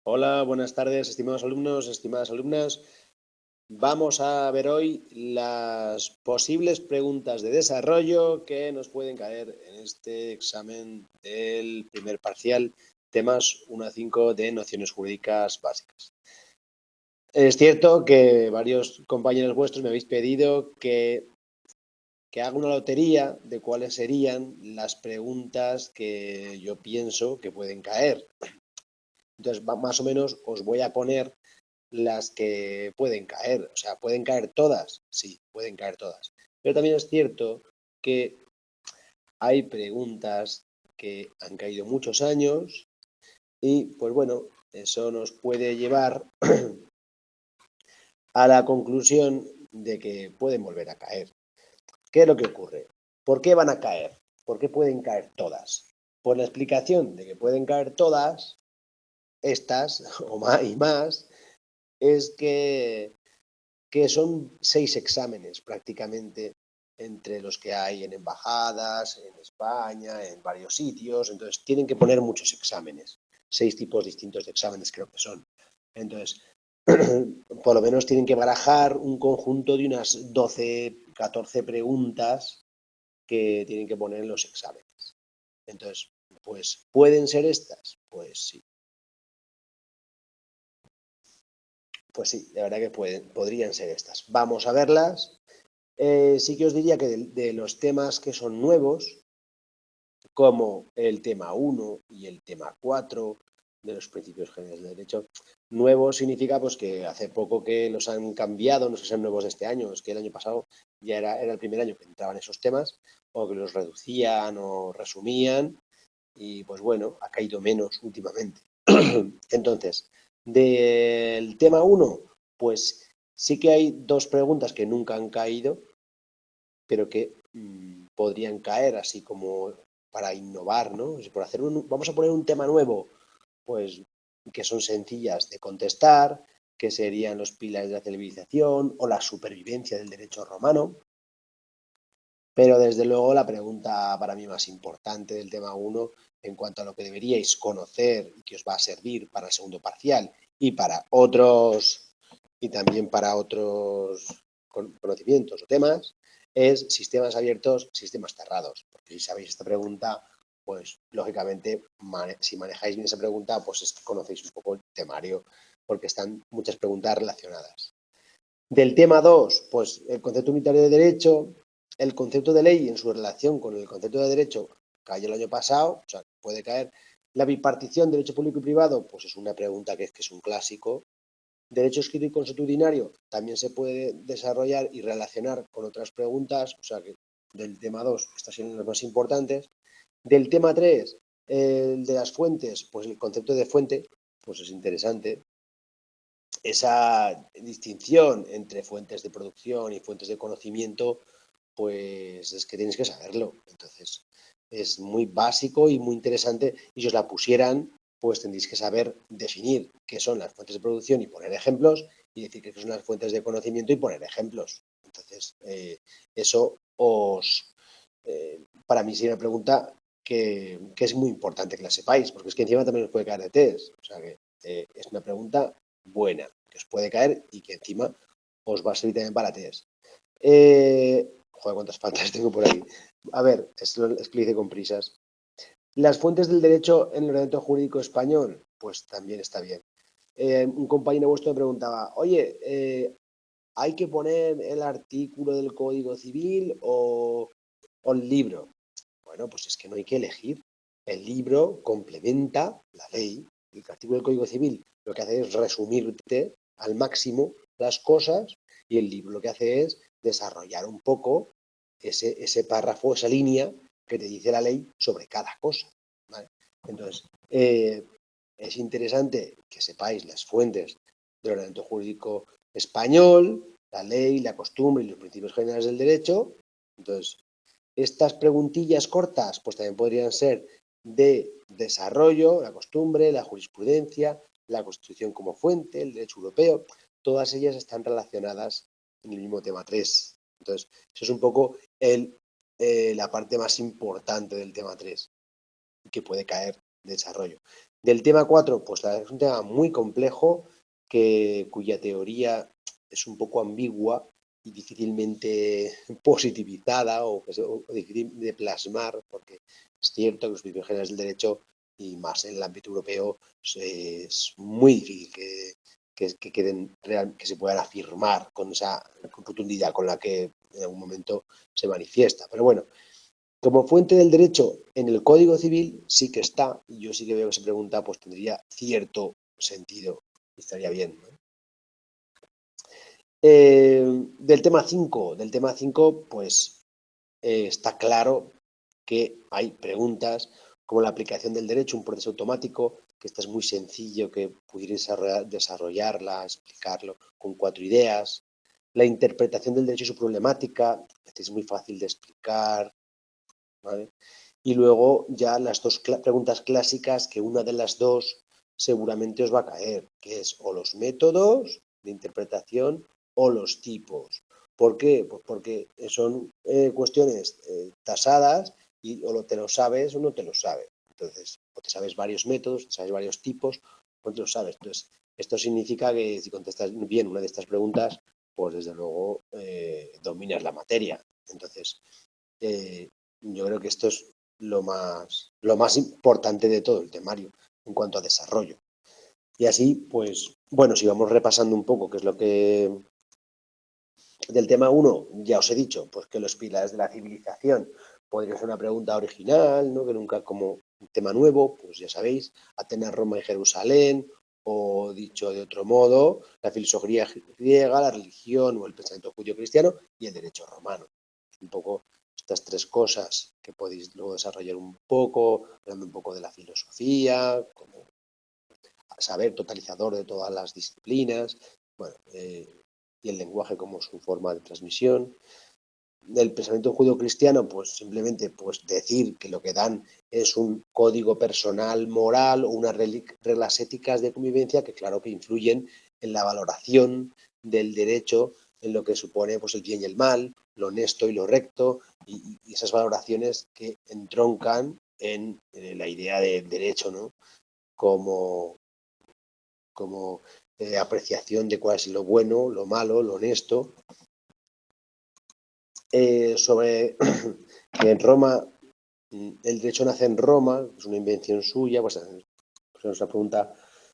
Hola, buenas tardes, estimados alumnos, estimadas alumnas. Vamos a ver hoy las posibles preguntas de desarrollo que nos pueden caer en este examen del primer parcial, temas 1 a 5 de nociones jurídicas básicas. Es cierto que varios compañeros vuestros me habéis pedido que haga una lotería de cuáles serían las preguntas que yo pienso que pueden caer. Entonces, más o menos os voy a poner las que pueden caer. O sea, ¿pueden caer todas? Sí, pueden caer todas. Pero también es cierto que hay preguntas que han caído muchos años y, pues bueno, eso nos puede llevar a la conclusión de que pueden volver a caer. ¿Qué es lo que ocurre? ¿Por qué van a caer? ¿Por qué pueden caer todas? Pues la explicación de que pueden caer todas, estas o más y más, es que son 6 exámenes prácticamente entre los que hay en embajadas, en España, en varios sitios. Entonces, tienen que poner muchos exámenes. 6 tipos distintos de exámenes creo que son. Entonces, por lo menos tienen que barajar un conjunto de unas 12, 14 preguntas que tienen que poner en los exámenes. Entonces, pues, ¿pueden ser estas? Pues sí. Pues sí, la verdad que podrían ser estas. Vamos a verlas. Sí que os diría que de los temas que son nuevos, como el tema 1 y el tema 4 de los principios generales del derecho, nuevo significa pues que hace poco que los han cambiado, no sé si son nuevos de este año, es que el año pasado ya era el primer año que entraban esos temas, o que los reducían o resumían, y pues bueno, ha caído menos últimamente. Entonces, del tema 1, pues sí que hay dos preguntas que nunca han caído, pero que podrían caer así como para innovar, ¿no? Por hacer vamos a poner un tema nuevo, pues que son sencillas de contestar, que serían los pilares de la civilización o la supervivencia del derecho romano. Pero desde luego la pregunta para mí más importante del tema 1, en cuanto a lo que deberíais conocer y que os va a servir para el segundo parcial y para otros, y también para otros conocimientos o temas, es sistemas abiertos, sistemas cerrados. Porque si sabéis esta pregunta, pues lógicamente, si manejáis bien esa pregunta, pues es que conocéis un poco el temario, porque están muchas preguntas relacionadas. Del tema 2, pues el concepto unitario de derecho, el concepto de ley en su relación con el concepto de derecho cayó el año pasado, o sea, puede caer. La bipartición, derecho público y privado, pues es una pregunta que es un clásico. Derecho escrito y consuetudinario también se puede desarrollar y relacionar con otras preguntas, o sea que del tema 2, estas son las más importantes. Del tema 3, el de las fuentes, pues el concepto de fuente, pues es interesante, esa distinción entre fuentes de producción y fuentes de conocimiento, pues es que tienes que saberlo. Entonces, es muy básico y muy interesante. Y si os la pusieran, pues tendréis que saber definir qué son las fuentes de producción y poner ejemplos, y decir qué son las fuentes de conocimiento y poner ejemplos. Entonces, eso para mí sería una pregunta que es muy importante que la sepáis, porque es que encima también os puede caer de test. O sea que es una pregunta buena, que os puede caer y que encima os va a servir también para test. Joder, cuántas faltas tengo por ahí. A ver, es que lo hice con prisas. Las fuentes del derecho en el ordenamiento jurídico español, pues también está bien. Un compañero vuestro me preguntaba, oye, ¿hay que poner el artículo del Código Civil o el libro? Bueno, pues es que no hay que elegir. El libro complementa la ley. El artículo del Código Civil lo que hace es resumirte al máximo las cosas, y el libro lo que hace es desarrollar un poco ese párrafo, esa línea que te dice la ley sobre cada cosa. ¿Vale? Entonces, es interesante que sepáis las fuentes del ordenamiento jurídico español, la ley, la costumbre y los principios generales del derecho. Entonces, estas preguntillas cortas, pues también podrían ser de desarrollo, la costumbre, la jurisprudencia, la Constitución como fuente, el derecho europeo. Todas ellas están relacionadas en el mismo tema 3. Entonces, eso es un poco la parte más importante del tema 3, que puede caer de desarrollo. Del tema 4, pues la verdad es un tema muy complejo cuya teoría es un poco ambigua y difícilmente positivizada o difícil de plasmar, porque es cierto que los principios generales del derecho, y más en el ámbito europeo, es muy difícil que queden que se puedan afirmar con esa rotundidad con la que en algún momento se manifiesta. Pero bueno, como fuente del derecho en el Código Civil sí que está, y yo sí que veo que se pregunta, pues tendría cierto sentido, estaría bien, ¿no? Del tema 5, pues está claro que hay preguntas como la aplicación del derecho, un proceso automático, que esto es muy sencillo, que pudiera desarrollarla, explicarlo con 4 ideas. La interpretación del derecho y su problemática, es muy fácil de explicar, ¿vale? Y luego ya las dos preguntas clásicas, que una de las dos seguramente os va a caer, que es o los métodos de interpretación o los tipos. ¿Por qué? Pues porque son cuestiones tasadas y te lo sabes o no te lo sabes. Entonces, o te sabes varios métodos, te sabes varios tipos, o no te lo sabes. Entonces, esto significa que si contestas bien una de estas preguntas, pues desde luego dominas la materia. Entonces, yo creo que esto es lo más importante de todo el temario en cuanto a desarrollo. Y así, pues, bueno, si vamos repasando un poco qué es lo que... Del tema 1, ya os he dicho, pues que los pilares de la civilización podría ser una pregunta original, ¿no? Que nunca como un tema nuevo, pues ya sabéis, Atenas, Roma y Jerusalén, o dicho de otro modo, la filosofía griega, la religión o el pensamiento judío-cristiano y el derecho romano. Un poco estas tres cosas que podéis luego desarrollar un poco, hablando un poco de la filosofía, como saber totalizador de todas las disciplinas, bueno, y el lenguaje como su forma de transmisión. Del pensamiento judío-cristiano, pues simplemente pues decir que lo que dan es un código personal, moral o unas reglas éticas de convivencia que claro que influyen en la valoración del derecho, en lo que supone pues el bien y el mal, lo honesto y lo recto, y esas valoraciones que entroncan en la idea del derecho, ¿no? Como, como apreciación de cuál es lo bueno, lo malo, lo honesto. Sobre que en Roma, el derecho nace en Roma, es una invención suya, pues es una pregunta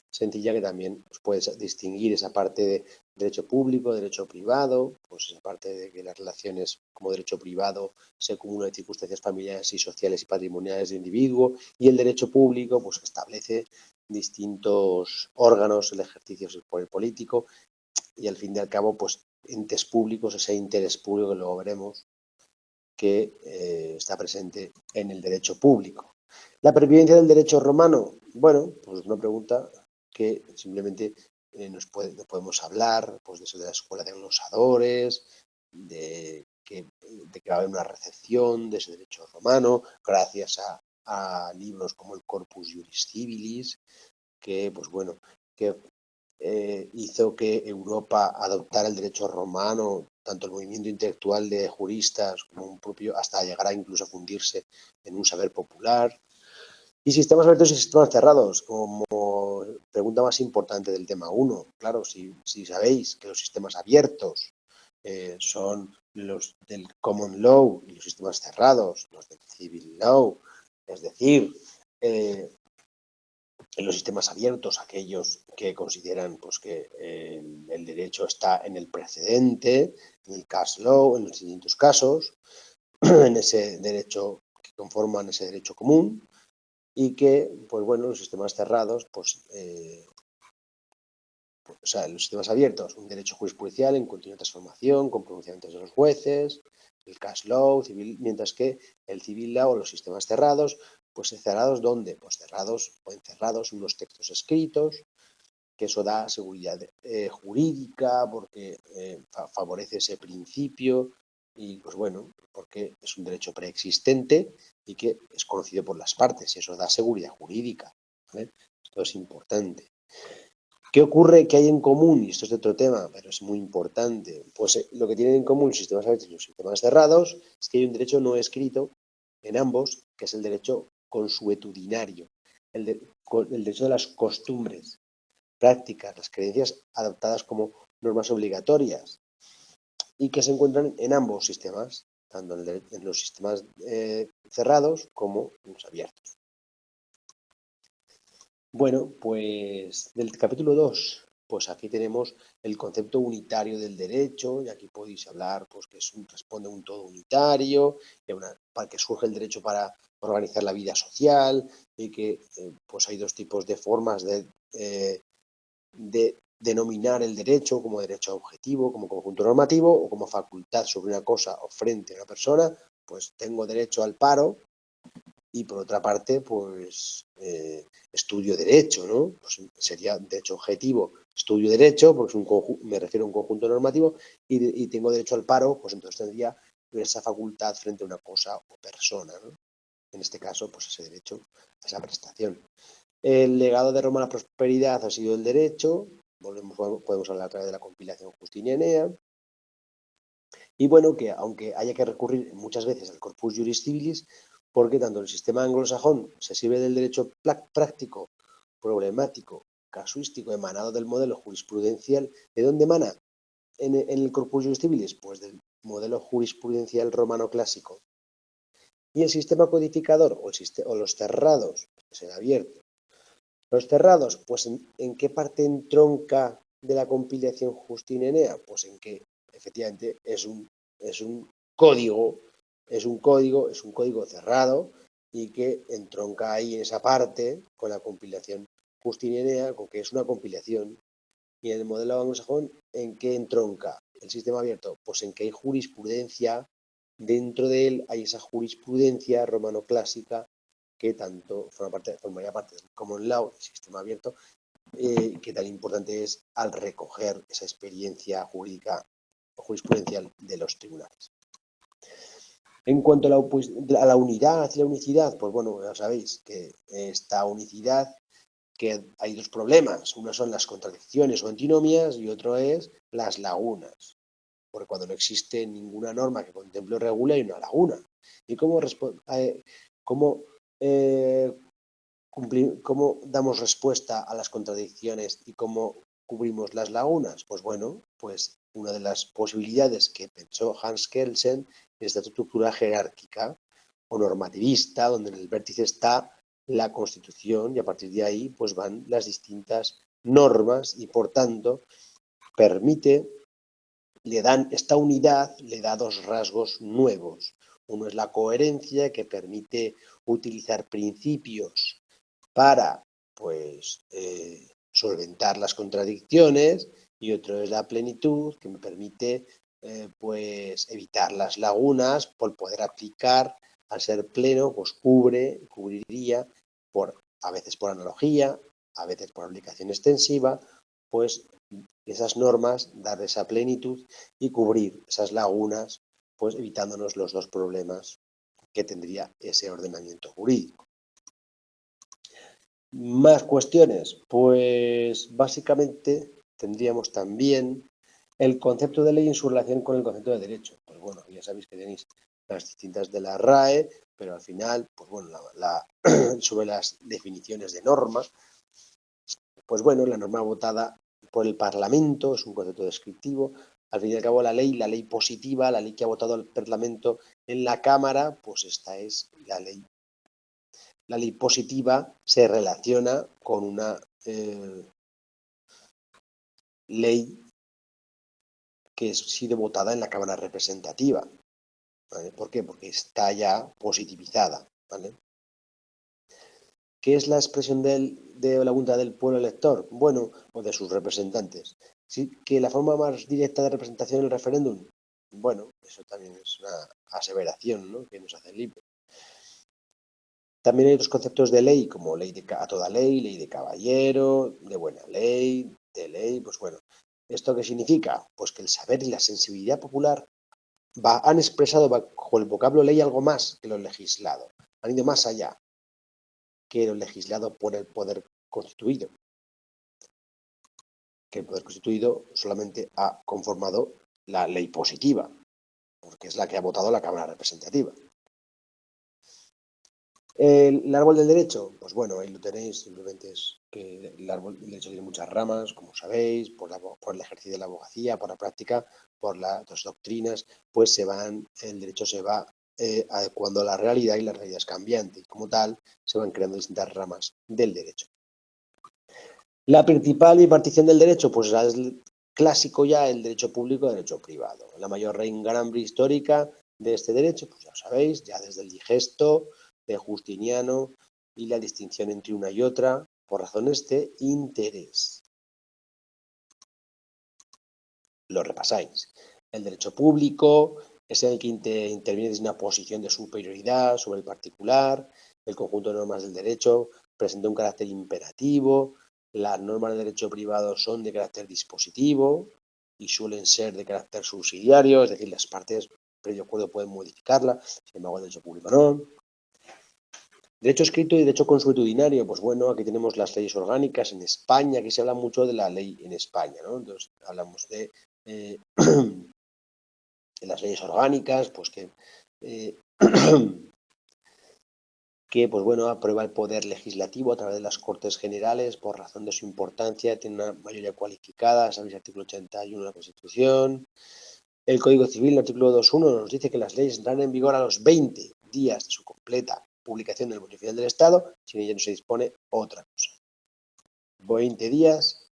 sencilla que también pues, puedes distinguir esa parte de derecho público, derecho privado, pues esa parte de que las relaciones como derecho privado se acumulan de circunstancias familiares y sociales y patrimoniales de individuo, y el derecho público pues establece distintos órganos, el ejercicio del poder político, y al fin y al cabo pues entes públicos, ese interés público que luego veremos que está presente en el derecho público. La pervivencia del derecho romano, bueno, pues una pregunta que simplemente nos podemos hablar pues de eso de la escuela de glosadores, de que va a haber una recepción de ese derecho romano gracias a libros como el Corpus Juris Civilis, que pues bueno, que hizo que Europa adoptara el derecho romano, tanto el movimiento intelectual de juristas como un propio, hasta llegar a incluso fundirse en un saber popular. Y sistemas abiertos y sistemas cerrados, como pregunta más importante del tema 1. Claro, si sabéis que los sistemas abiertos son los del common law y los sistemas cerrados, los del civil law, es decir, en los sistemas abiertos, aquellos que consideran pues, que el derecho está en el precedente, en el case law, en los distintos casos, en ese derecho que conforman ese derecho común, y que, pues bueno, los sistemas cerrados, pues, o sea, en los sistemas abiertos, un derecho jurisprudencial en continua transformación, con pronunciamientos de los jueces, el case law, civil, mientras que el civil law o los sistemas cerrados, pues cerrados ¿dónde? Pues cerrados o encerrados unos textos escritos, que eso da seguridad jurídica porque favorece ese principio y pues bueno, porque es un derecho preexistente y que es conocido por las partes y eso da seguridad jurídica, ¿vale? Esto es importante. ¿Qué ocurre que hay en común? Y esto es de otro tema, pero es muy importante. Pues lo que tienen en común los sistemas abiertos y los sistemas cerrados es que hay un derecho no escrito en ambos, que es el derecho consuetudinario. el derecho de las costumbres, prácticas, las creencias adoptadas como normas obligatorias y que se encuentran en ambos sistemas, tanto en los sistemas cerrados como en los abiertos. Bueno, pues del capítulo 2, pues aquí tenemos el concepto unitario del derecho, y aquí podéis hablar pues que responde a un todo unitario, para que surge el derecho para organizar la vida social, y que pues hay dos tipos de formas de denominar el derecho, como derecho objetivo, como conjunto normativo, o como facultad sobre una cosa o frente a una persona. Pues tengo derecho al paro, y por otra parte, pues estudio derecho, ¿no? Pues sería derecho objetivo, estudio derecho, porque me refiero a un conjunto normativo, y tengo derecho al paro, pues entonces tendría esa facultad frente a una cosa o persona, ¿no? En este caso, pues ese derecho a esa prestación. El legado de Roma a la prosperidad ha sido el derecho, podemos hablar a través de la compilación justinianea, y bueno, que aunque haya que recurrir muchas veces al corpus juris civilis, porque tanto el sistema anglosajón se sirve del derecho práctico, problemático, casuístico, emanado del modelo jurisprudencial. ¿De dónde emana en el corpus juris civilis? Pues del modelo jurisprudencial romano clásico. Y el sistema codificador o los cerrados, pues el abierto. Los cerrados, pues ¿en qué parte entronca de la compilación justinianea? Pues en que efectivamente es un código, es un código cerrado, y que entronca ahí en esa parte con la compilación justinianea, con que es una compilación. Y en el modelo anglosajón, ¿en qué entronca el sistema abierto? Pues en que hay jurisprudencia, dentro de él hay esa jurisprudencia romano-clásica que tanto formaría parte del common law, el sistema abierto, que tan importante es al recoger esa experiencia jurídica o jurisprudencial de los tribunales. En cuanto a la unidad y la unicidad, pues bueno, ya sabéis que esta unicidad, que hay dos problemas. Uno son las contradicciones o antinomias y otro es las lagunas. Porque cuando no existe ninguna norma que contemple o regule, hay una laguna. ¿Y cómo, cómo damos respuesta a las contradicciones y cómo cubrimos las lagunas? Pues bueno, pues una de las posibilidades que pensó Hans Kelsen es la estructura jerárquica o normativista, donde en el vértice está la Constitución, y a partir de ahí pues van las distintas normas, y por tanto esta unidad le da dos rasgos nuevos. Uno es la coherencia, que permite utilizar principios para pues solventar las contradicciones, y otro es la plenitud, que me permite pues evitar las lagunas por poder aplicar. Al ser pleno, pues cubriría a veces por analogía, a veces por aplicación extensiva, pues esas normas, dar esa plenitud y cubrir esas lagunas, pues evitándonos los dos problemas que tendría ese ordenamiento jurídico. Más cuestiones, pues básicamente tendríamos también el concepto de ley en su relación con el concepto de derecho. Pues bueno, ya sabéis que tenéis las distintas de la RAE, pero al final, pues bueno, sobre las definiciones de norma, pues bueno, la norma votada por el Parlamento es un concepto descriptivo. Al fin y al cabo, la ley positiva, la ley que ha votado el Parlamento en la Cámara, pues esta es la ley. La ley positiva se relaciona con una ley que ha sido votada en la Cámara Representativa, ¿vale? ¿Por qué? Porque está ya positivizada, ¿vale? ¿Qué es la expresión de la voluntad del pueblo elector? Bueno, o de sus representantes. ¿Sí? ¿Que la forma más directa de representación es el referéndum? Bueno, eso también es una aseveración, ¿no?, que nos hace el libro. También hay otros conceptos de ley, como ley a toda ley de caballero, de buena ley, de ley. Pues bueno, ¿esto qué significa? Pues que el saber y la sensibilidad popular han expresado bajo el vocablo ley algo más que lo legislado. Han ido más allá que lo legislado por el poder constituido. Que el poder constituido solamente ha conformado la ley positiva, porque es la que ha votado la Cámara Representativa. El árbol del derecho, pues bueno, ahí lo tenéis, simplemente es que el árbol del derecho tiene muchas ramas, como sabéis, por el ejercicio de la abogacía, por la práctica, por las doctrinas, pues el derecho se va adecuando a la realidad y la realidad es cambiante y como tal se van creando distintas ramas del derecho. La principal impartición del derecho, pues es clásico ya el derecho público y el derecho privado. La mayor reingambre histórica de este derecho, pues ya sabéis, ya desde el digesto de Justiniano y la distinción entre una y otra por razones de interés. Lo repasáis. El derecho público es el que interviene desde una posición de superioridad sobre el particular, el conjunto de normas del derecho presenta un carácter imperativo, las normas del derecho privado son de carácter dispositivo y suelen ser de carácter subsidiario, es decir, las partes previo acuerdo pueden modificarla, sin embargo el derecho público no. Derecho escrito y derecho consuetudinario, pues bueno, aquí tenemos las leyes orgánicas en España, aquí se habla mucho de la ley en España, ¿no? Entonces hablamos de las leyes orgánicas, pues eh, que pues bueno, aprueba el poder legislativo a través de las Cortes Generales por razón de su importancia, tiene una mayoría cualificada, sabéis el artículo 81 de la Constitución. El Código Civil, el artículo 2.1, nos dice que las leyes entrarán en vigor a los 20 días de su completa publicación en el Boletín Oficial del Estado, sin ella no se dispone otra cosa. 20 días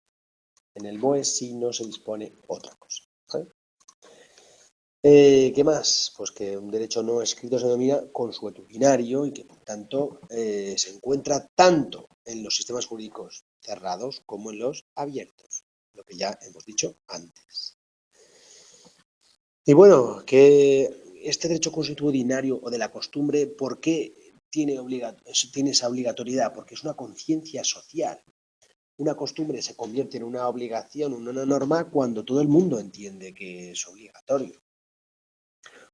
en el BOE si no se dispone otra cosa. ¿Vale? ¿Qué más? Pues que un derecho no escrito se denomina consuetudinario y que por tanto se encuentra tanto en los sistemas jurídicos cerrados como en los abiertos, lo que ya hemos dicho antes. Y bueno, que este derecho consuetudinario o de la costumbre, ¿por qué tiene esa obligatoriedad? Porque es una conciencia social. Una costumbre se convierte en una obligación, en una norma, cuando todo el mundo entiende que es obligatorio.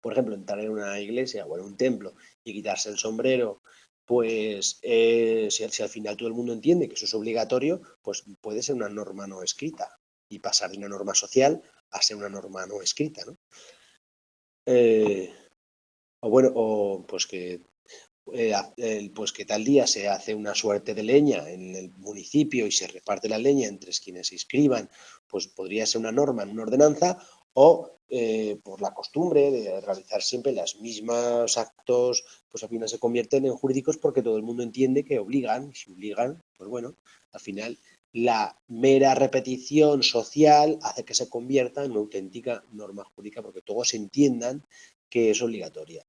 Por ejemplo, entrar en una iglesia o en un templo y quitarse el sombrero, pues si al final todo el mundo entiende que eso es obligatorio, pues puede ser una norma no escrita y pasar de una norma social a ser una norma no escrita, ¿no? Eh, o bueno, o pues que tal día se hace una suerte de leña en el municipio y se reparte la leña entre quienes se inscriban, pues podría ser una norma en una ordenanza o por la costumbre de realizar siempre los mismos actos, pues al final se convierten en jurídicos porque todo el mundo entiende que obligan, y si obligan, pues bueno, al final la mera repetición social hace que se convierta en una auténtica norma jurídica porque todos entiendan que es obligatoria.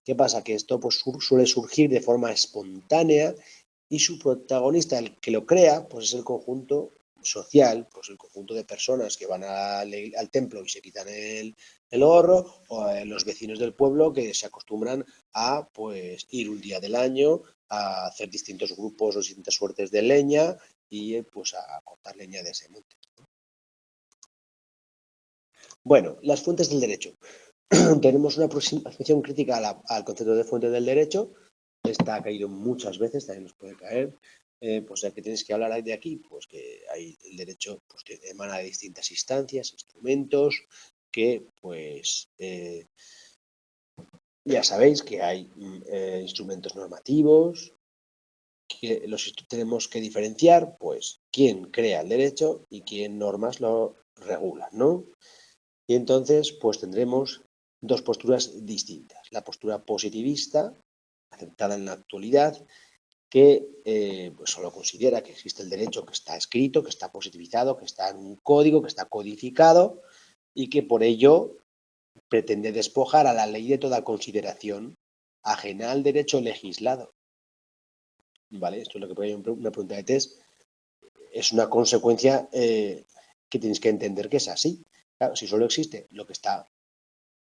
¿Qué pasa? Que esto pues, suele surgir de forma espontánea y su protagonista, el que lo crea, pues es el conjunto social, pues el conjunto de personas que van al templo y se quitan el gorro, o los vecinos del pueblo que se acostumbran a pues ir un día del año a hacer distintos grupos o distintas suertes de leña y pues a cortar leña de ese monte. Bueno, las fuentes del derecho. Tenemos una aproximación crítica al concepto de fuente del derecho. Esta ha caído muchas veces, también nos puede caer. Pues ya que tienes que hablar de aquí, pues que hay el derecho pues, que emana de distintas instancias, instrumentos, que pues ya sabéis que hay instrumentos normativos, que tenemos que diferenciar, pues, quién crea el derecho y quién normas lo regulan, ¿no? Y entonces, pues tendremos dos posturas distintas. La postura positivista, aceptada en la actualidad, que pues solo considera que existe el derecho que está escrito, que está positivizado, que está en un código, que está codificado y que por ello pretende despojar a la ley de toda consideración ajena al derecho legislado. ¿Vale? Esto es lo que puede ser una pregunta de test. Es una consecuencia que tienes que entender que es así. Claro, si solo existe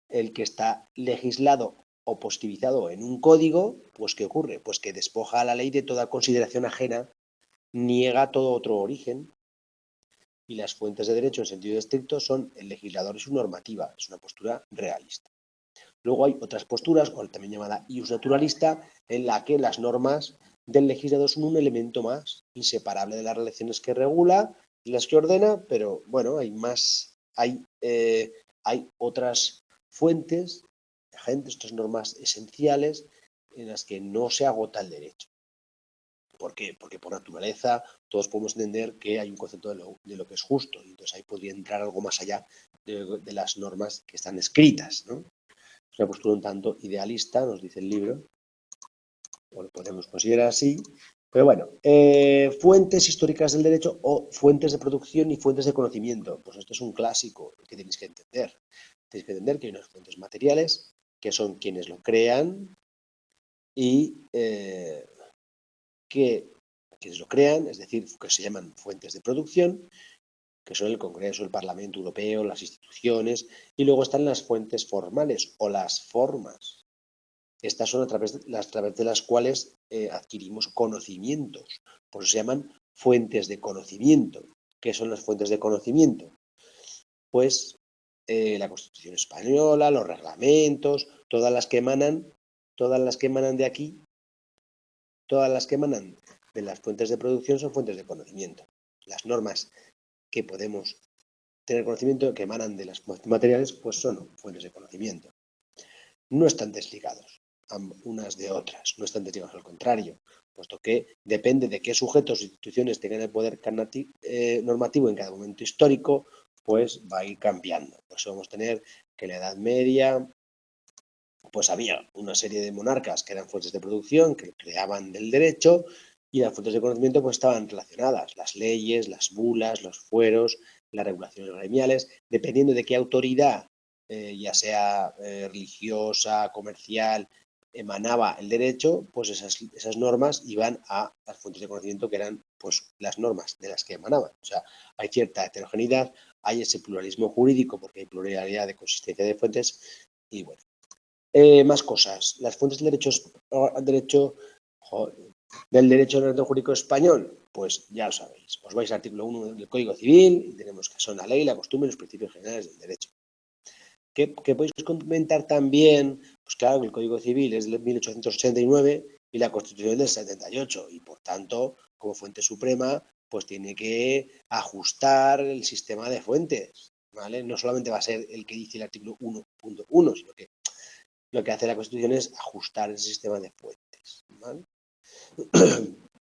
el que está legislado o positivizado en un código, pues ¿qué ocurre? Pues que despoja a la ley de toda consideración ajena, niega todo otro origen y las fuentes de derecho en sentido estricto son el legislador y su normativa. Es una postura realista. Luego hay otras posturas, o también llamada ius naturalista, en la que las normas del legislador son un elemento más inseparable de las relaciones que regula y las que ordena, pero bueno, hay otras fuentes, agentes, otras normas esenciales en las que no se agota el derecho. ¿Por qué? Porque por naturaleza todos podemos entender que hay un concepto de lo que es justo, y entonces ahí podría entrar algo más allá de las normas que están escritas, ¿no? Es una postura un tanto idealista, nos dice el libro, o lo podemos considerar así, pero bueno, fuentes históricas del derecho o fuentes de producción y fuentes de conocimiento. Pues esto es un clásico que tenéis que entender. Tenéis que entender que hay unas fuentes materiales, que son quienes lo crean, y que quienes lo crean, es decir, que se llaman fuentes de producción, que son el Congreso, el Parlamento Europeo, las instituciones, y luego están las fuentes formales o las formas. Estas son a través de las cuales adquirimos conocimientos, por eso se llaman fuentes de conocimiento. ¿Qué son las fuentes de conocimiento? Pues la Constitución española, los reglamentos, todas las que emanan de aquí, todas las que emanan de las fuentes de producción son fuentes de conocimiento. Las normas que podemos tener conocimiento, que emanan de las fuentes materiales, pues son fuentes de conocimiento. No están desligados unas de otras, no están desligados, al contrario, puesto que depende de qué sujetos o instituciones tengan el poder normativo en cada momento histórico, pues va a ir cambiando. Por eso vamos a tener que en la Edad Media pues había una serie de monarcas que eran fuentes de producción, que creaban del derecho, y las fuentes de conocimiento pues estaban relacionadas, las leyes, las bulas, los fueros, las regulaciones gremiales, dependiendo de qué autoridad, ya sea religiosa, comercial, emanaba el derecho, pues esas normas iban a las fuentes de conocimiento que eran pues las normas de las que emanaban. O sea, hay cierta heterogeneidad, hay ese pluralismo jurídico porque hay pluralidad de consistencia de fuentes y bueno. Más cosas. Las fuentes del derecho del orden jurídico español, pues ya lo sabéis. Os vais al artículo 1 del Código Civil y tenemos que son la ley, la costumbre y los principios generales del derecho. ¿Qué podéis comentar también? Pues claro, el Código Civil es de 1889 y la Constitución es del 78 y por tanto, como fuente suprema, pues tiene que ajustar el sistema de fuentes, ¿vale? No solamente va a ser el que dice el artículo 1.1, sino que lo que hace la Constitución es ajustar el sistema de fuentes, ¿vale?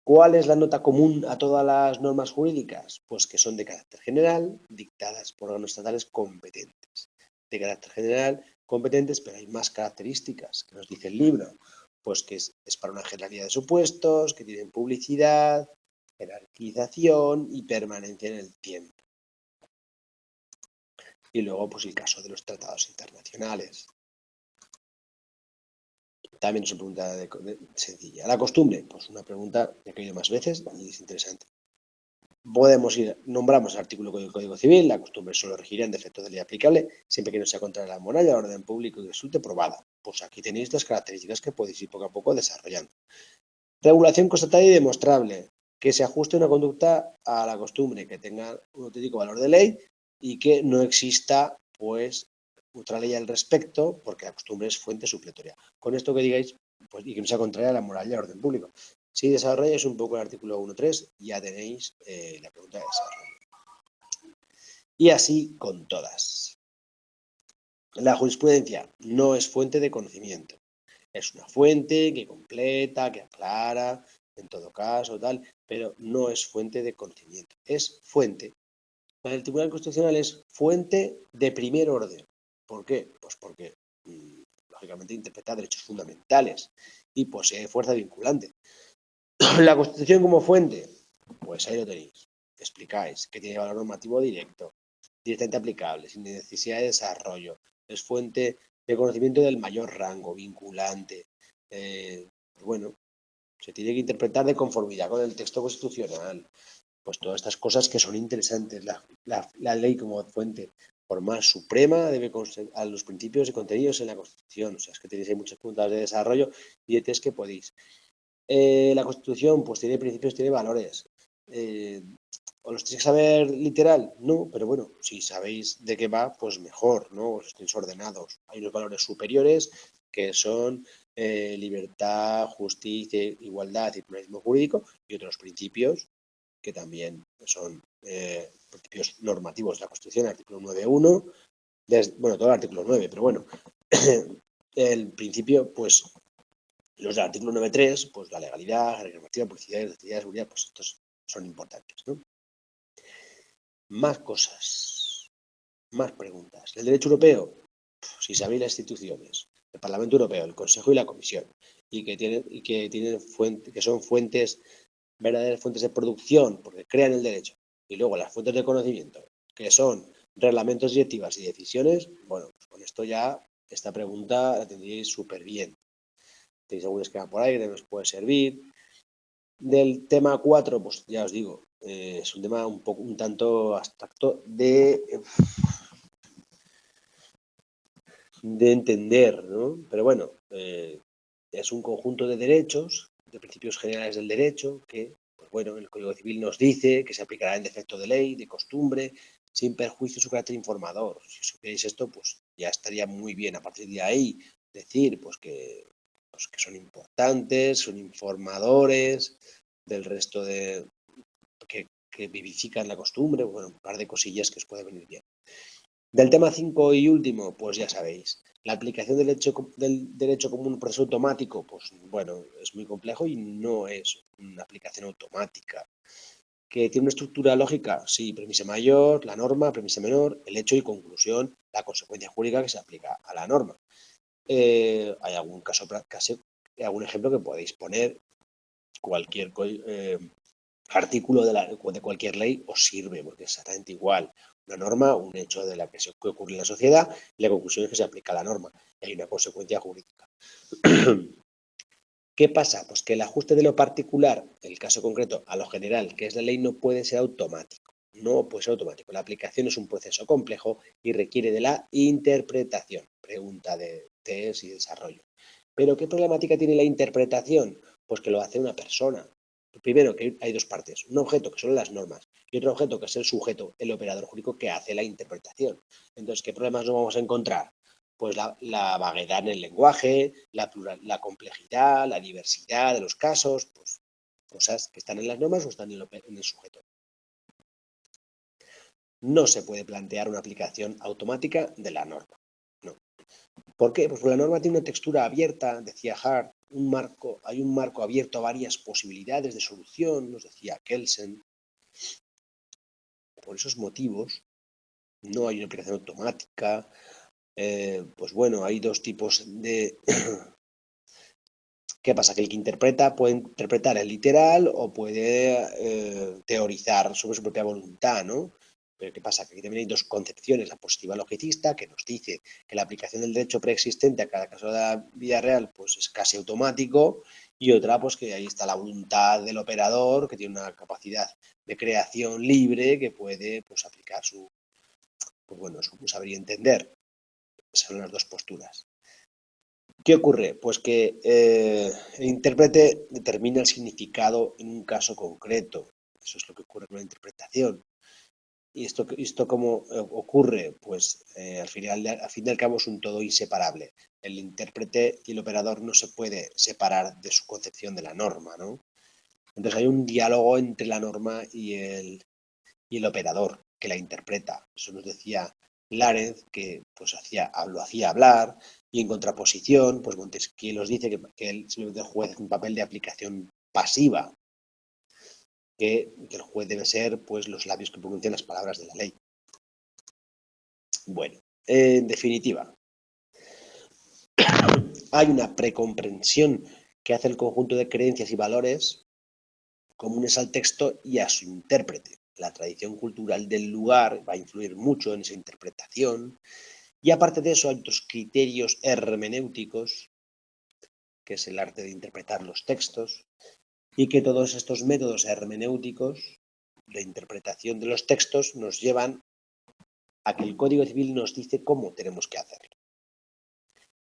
¿Cuál es la nota común a todas las normas jurídicas? Pues que son de carácter general, dictadas por órganos estatales competentes. De carácter general, competentes, pero hay más características que nos dice el libro. Pues que es para una generalidad de supuestos, que tienen publicidad, jerarquización y permanencia en el tiempo. Y luego, pues el caso de los tratados internacionales. También es una pregunta sencilla. La costumbre, pues una pregunta que he caído más veces y es interesante. Nombramos el artículo del Código Civil, la costumbre solo regirá en defecto de ley aplicable, siempre que no sea contra la moral y el orden público y resulte probada. Pues aquí tenéis las características que podéis ir poco a poco desarrollando. Regulación constatada y demostrable, que se ajuste una conducta a la costumbre, que tenga un auténtico valor de ley y que no exista, pues, otra ley al respecto, porque la costumbre es fuente supletoria. Con esto que digáis, pues, y que no sea contraria a la moral y al orden público. Si desarrolláis un poco el artículo 1.3, ya tenéis la pregunta de desarrollo. Y así con todas. La jurisprudencia no es fuente de conocimiento. Es una fuente que completa, que aclara, en todo caso, tal, pero no es fuente de conocimiento. Es fuente. El Tribunal Constitucional es fuente de primer orden. ¿Por qué? Pues porque, lógicamente, interpreta derechos fundamentales y posee fuerza vinculante. La Constitución como fuente, pues ahí lo tenéis. Explicáis que tiene valor normativo directo, directamente aplicable, sin necesidad de desarrollo. Es fuente de conocimiento del mayor rango, vinculante. Pues bueno, se tiene que interpretar de conformidad con el texto constitucional. Pues todas estas cosas que son interesantes. La ley como fuente formal suprema debe a los principios y contenidos en la Constitución. O sea, es que tenéis ahí muchas puntas de desarrollo y es que podéis. La Constitución pues tiene principios, tiene valores. ¿Os los tenéis que saber literal? No, pero bueno, si sabéis de qué va, pues mejor, ¿no? Os estéis ordenados. Hay unos valores superiores que son libertad, justicia, igualdad y pluralismo jurídico y otros principios que también son principios normativos de la Constitución, artículo 9.1, bueno, todo el artículo 9, pero bueno, el principio, pues Los del artículo 9.3, pues la legalidad, la normativa, publicidad, identidad, seguridad, pues estos son importantes, ¿no? Más cosas, más preguntas. El derecho europeo, si sabéis las instituciones, el Parlamento Europeo, el Consejo y la Comisión, que son fuentes, verdaderas fuentes de producción, porque crean el derecho, y luego las fuentes de conocimiento, que son reglamentos, directivas y decisiones, bueno, pues con esto ya esta pregunta la tendríais súper bien. Tenéis algún esquema por ahí que nos puede servir. Del tema 4, pues ya os digo, es un tema un tanto abstracto de entender, ¿no? Pero bueno, es un conjunto de derechos, de principios generales del derecho, que, pues bueno, el Código Civil nos dice que se aplicará en defecto de ley, de costumbre, sin perjuicio de su carácter informador. Si supierais esto, pues ya estaría muy bien. A partir de ahí, decir pues que son importantes, son informadores del resto de que vivifican la costumbre, bueno, un par de cosillas que os puede venir bien. Del tema 5 y último, pues ya sabéis, la aplicación del derecho como un proceso automático, pues bueno, es muy complejo y no es una aplicación automática. ¿Que tiene una estructura lógica? Sí, premisa mayor, la norma, premisa menor, el hecho y conclusión, la consecuencia jurídica que se aplica a la norma. Hay algún algún ejemplo que podéis poner, cualquier artículo de cualquier ley os sirve, porque es exactamente igual. Una norma, un hecho de la que ocurre en la sociedad, y la conclusión es que se aplica la norma. Y hay una consecuencia jurídica. ¿Qué pasa? Pues que el ajuste de lo particular, el caso concreto, a lo general, que es la ley, no puede ser automático. No puede ser automático. La aplicación es un proceso complejo y requiere de la interpretación. Pregunta de test y desarrollo. ¿Pero qué problemática tiene la interpretación? Pues que lo hace una persona. Primero, que hay dos partes. Un objeto, que son las normas, y otro objeto, que es el sujeto, el operador jurídico que hace la interpretación. Entonces, ¿qué problemas nos vamos a encontrar? Pues la vaguedad en el lenguaje, la complejidad, la diversidad de los casos, pues cosas que están en las normas o están en el sujeto. No se puede plantear una aplicación automática de la norma. No. ¿Por qué? Pues porque la norma tiene una textura abierta, decía Hart, hay un marco abierto a varias posibilidades de solución, nos decía Kelsen. Por esos motivos, no hay una aplicación automática. Pues bueno, hay dos tipos de... ¿Qué pasa? Que el que interpreta puede interpretar el literal o puede teorizar sobre su propia voluntad, ¿no? Pero ¿qué pasa? Que aquí también hay dos concepciones. La positiva logicista, que nos dice que la aplicación del derecho preexistente a cada caso de la vida real pues es casi automático, y otra, pues que ahí está la voluntad del operador, que tiene una capacidad de creación libre, que puede pues aplicar pues bueno, su saber y entender. Esas son las dos posturas. ¿Qué ocurre? Pues que el intérprete determina el significado en un caso concreto. Eso es lo que ocurre con la interpretación. ¿Y esto cómo ocurre? Pues al fin y al cabo es un todo inseparable. El intérprete y el operador no se puede separar de su concepción de la norma, ¿no? Entonces hay un diálogo entre la norma y el operador que la interpreta. Eso nos decía Lárez, que pues lo hacía hablar, y en contraposición, pues Montesquieu nos dice que él simplemente el juez es un papel de aplicación pasiva, que el juez debe ser pues los labios que pronuncian las palabras de la ley. Bueno, en definitiva, hay una precomprensión que hace el conjunto de creencias y valores comunes al texto y a su intérprete. La tradición cultural del lugar va a influir mucho en esa interpretación. Y aparte de eso, hay otros criterios hermenéuticos, que es el arte de interpretar los textos, y que todos estos métodos hermenéuticos de interpretación de los textos nos llevan a que el Código Civil nos dice cómo tenemos que hacerlo.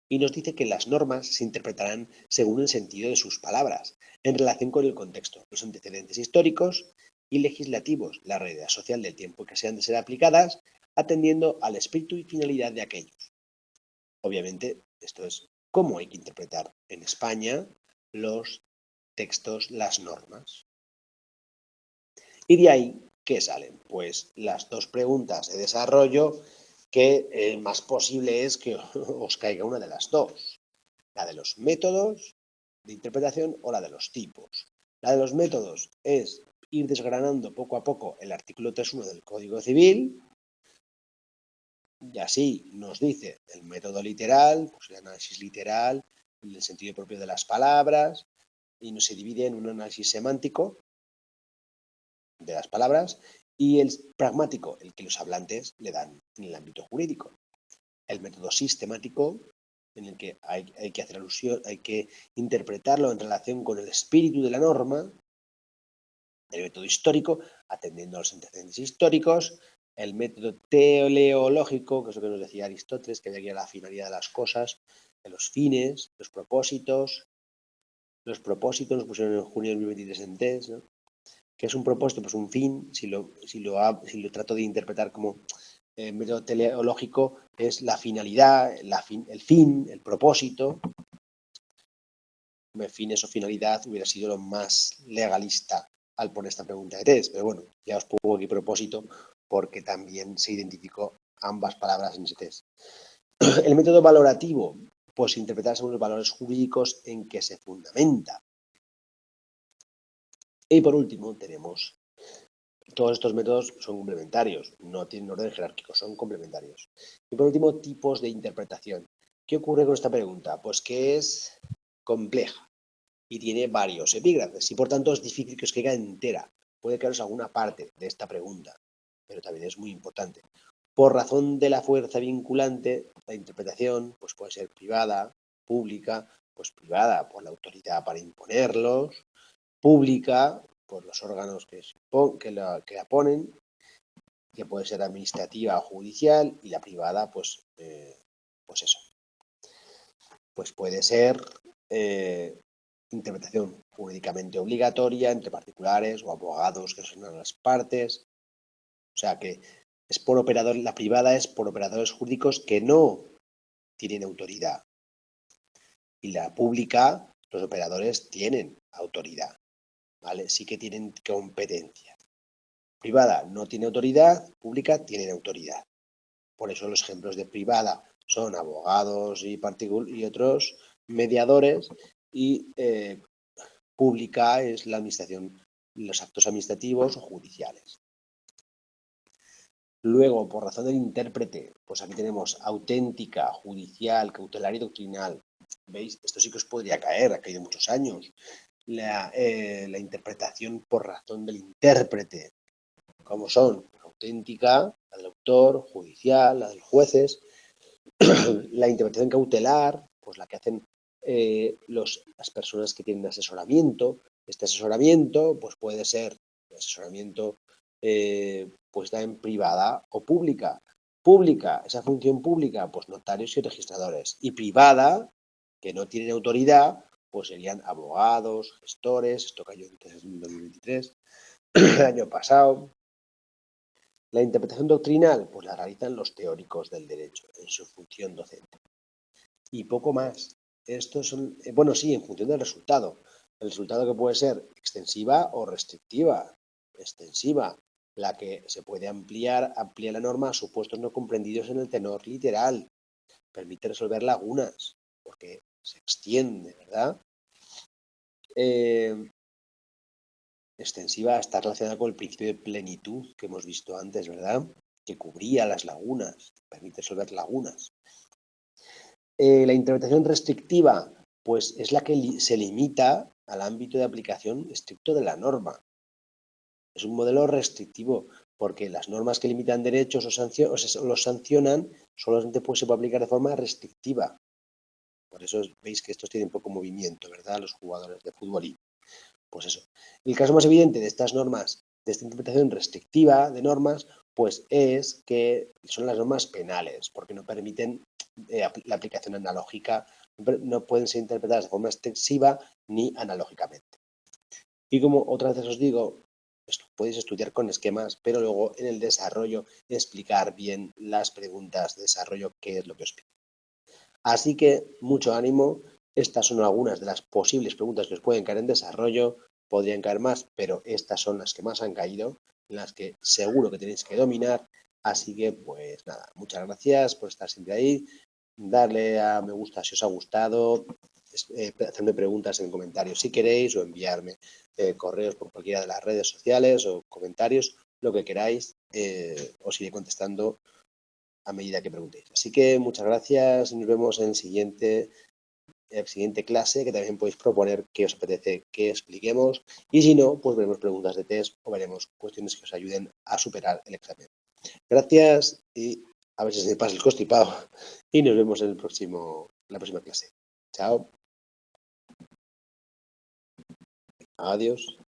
Y nos dice que las normas se interpretarán según el sentido de sus palabras, en relación con el contexto, los antecedentes históricos y legislativos, la realidad social del tiempo que sean de ser aplicadas, atendiendo al espíritu y finalidad de aquellos. Obviamente, esto es cómo hay que interpretar en España los textos, las normas. Y de ahí, ¿qué salen? Pues las dos preguntas de desarrollo que más posible es que os caiga una de las dos. La de los métodos de interpretación o la de los tipos. La de los métodos es ir desgranando poco a poco el artículo 3.1 del Código Civil, y así nos dice el método literal, pues el análisis literal, el sentido propio de las palabras, y no se divide en un análisis semántico de las palabras y el pragmático, el que los hablantes le dan en el ámbito jurídico. El método sistemático, en el que hay que hacer alusión, hay que interpretarlo en relación con el espíritu de la norma. El método histórico, atendiendo a los antecedentes históricos. El método teleológico, que es lo que nos decía Aristóteles, que había que ir a la finalidad de las cosas, de los fines, los propósitos. Los propósitos nos pusieron en junio de 2023 en test, ¿no? ¿Qué es un propósito? Pues un fin, si lo trato de interpretar como método teleológico, es la finalidad, el fin, el propósito. Fines o finalidad hubiera sido lo más legalista al poner esta pregunta de test, pero bueno, ya os pongo aquí propósito porque también se identificó ambas palabras en ese test. El método valorativo, pues interpretar según los valores jurídicos en que se fundamenta. Y por último tenemos, todos estos métodos son complementarios, no tienen orden jerárquico, son complementarios. Y por último, tipos de interpretación. ¿Qué ocurre con esta pregunta? Pues que es compleja y tiene varios epígrafes y por tanto es difícil que os caiga entera. Puede quedaros alguna parte de esta pregunta, pero también es muy importante. Por razón de la fuerza vinculante, la interpretación pues puede ser privada, pública, pues privada por la autoridad para imponerlos, pública por los órganos que la ponen, que puede ser administrativa o judicial, y la privada pues eso. Pues puede ser interpretación jurídicamente obligatoria entre particulares o abogados que son las partes. O sea que es por operador, la privada es por operadores jurídicos que no tienen autoridad. Y la pública, los operadores tienen autoridad, ¿vale? Sí que tienen competencia. Privada no tiene autoridad, pública tiene autoridad. Por eso los ejemplos de privada son abogados y otros mediadores, y pública es la administración, los actos administrativos o judiciales. Luego, por razón del intérprete, pues aquí tenemos auténtica, judicial, cautelar y doctrinal. ¿Veis? Esto sí que os podría caer, ha caído muchos años. La interpretación por razón del intérprete, como son auténtica, la del autor, judicial, la de los jueces. La interpretación cautelar, pues la que hacen las personas que tienen asesoramiento. Este asesoramiento pues puede ser asesoramiento pues da en privada o pública. Pública, esa función pública, pues notarios y registradores. Y privada, que no tienen autoridad, pues serían abogados, gestores. Esto cayó en 2023, el año pasado. La interpretación doctrinal, pues la realizan los teóricos del derecho en su función docente. Y poco más. Estos son, bueno, sí, en función del resultado. El resultado que puede ser extensiva o restrictiva. Extensiva, la que se puede amplía la norma a supuestos no comprendidos en el tenor literal. Permite resolver lagunas, porque se extiende, ¿verdad? Extensiva está relacionada con el principio de plenitud que hemos visto antes, ¿verdad? Que cubría las lagunas, permite resolver lagunas. La interpretación restrictiva, pues es la que se limita al ámbito de aplicación estricto de la norma. Es un modelo restrictivo porque las normas que limitan derechos o los sancionan solamente se puede aplicar de forma restrictiva. Por eso veis que estos tienen poco movimiento, ¿verdad? Los jugadores de fútbol. Y pues eso. El caso más evidente de estas normas, de esta interpretación restrictiva de normas, pues es que son las normas penales, porque no permiten la aplicación analógica, no pueden ser interpretadas de forma extensiva ni analógicamente. Y como otras veces os digo, esto podéis estudiar con esquemas, pero luego en el desarrollo explicar bien las preguntas de desarrollo, qué es lo que os pido. Así que mucho ánimo. Estas son algunas de las posibles preguntas que os pueden caer en desarrollo. Podrían caer más, pero estas son las que más han caído, las que seguro que tenéis que dominar. Así que, pues nada, muchas gracias por estar siempre ahí. Darle a me gusta si os ha gustado. hacerme preguntas en comentarios si queréis o enviarme correos por cualquiera de las redes sociales o comentarios, lo que queráis, os iré contestando a medida que preguntéis. Así que muchas gracias y nos vemos en la siguiente clase, que también podéis proponer qué os apetece que expliquemos, y si no, pues veremos preguntas de test o veremos cuestiones que os ayuden a superar el examen. Gracias y a ver si se me pasa el constipado y nos vemos en la próxima clase. Chao. Adiós.